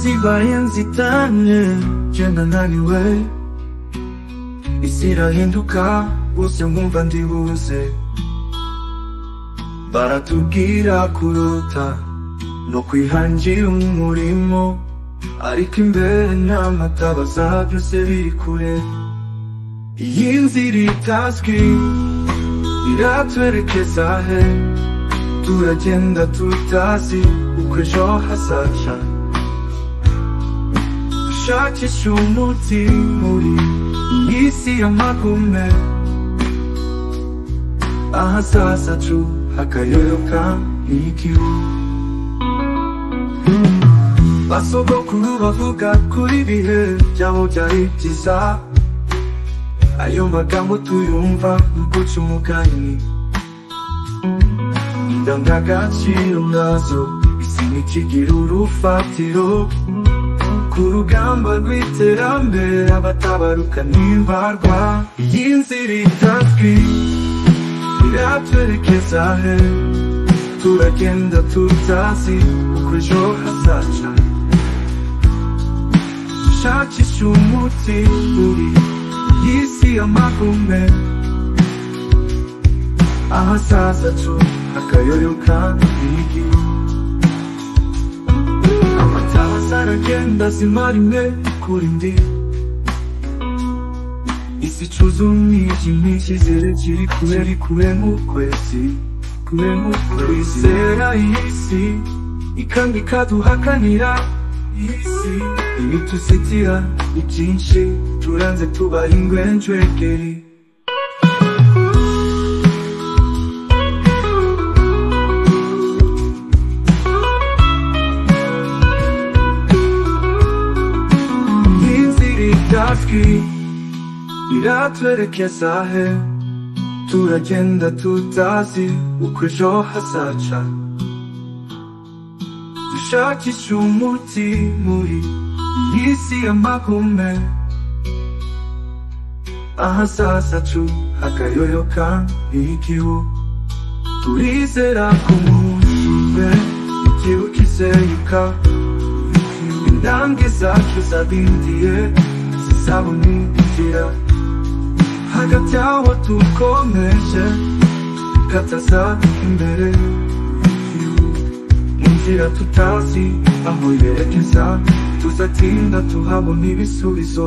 zibaye inzitane genda naniwe isi irahinduka bose nkumva ndibuze baratubwira kurota no kwihangira umurimo ariko imbere n'amatabaza byose biri kure iyi nzira itazwi iratwerekeza he turagenda tutazi uko ejo hazaca dushakisha umuti muri iyi si y'amagume ahazaza hacu hakayoyoka nk'igihu basogokuru bavuga kuri ibihe byabo byari byiza ayo magambo tuyumva guca umugani indangagaciro nazo isi ntikigira urufatiro ku rugamba rw'iterambere abatabaruka n'imbarwa iyi nzira itazwi iratwerekeza he turagenda tutazi uko ejo hazaca dushakisha umuti muri iyi si y'amagume ahazaza hacu hakayoyoka nk'igihu amatabaza aragenda zimara imwe kuri ndi isi icuza umwijima icyizere kiri kure nk'ukwezi twizera iyi si ikanga ikaduhakanira iyi si ibituzitira ni byinshi turanze tubaha ingwenjwegeri inzira itazwi iratwerekeza he turagenda tutazi uko ejo hazaca dushakisha umuti muri iyi si y'amagume ahazaza hacu hakayoyoka nk'igihu turizera ko umunsi umwe igihu kizeyuka intambwe zacu zadindiye zizabona inzira hagati aho dukomeje gataza imbere inzira tutazi aho yerekeza tuzatinda tuhabona ibisubizo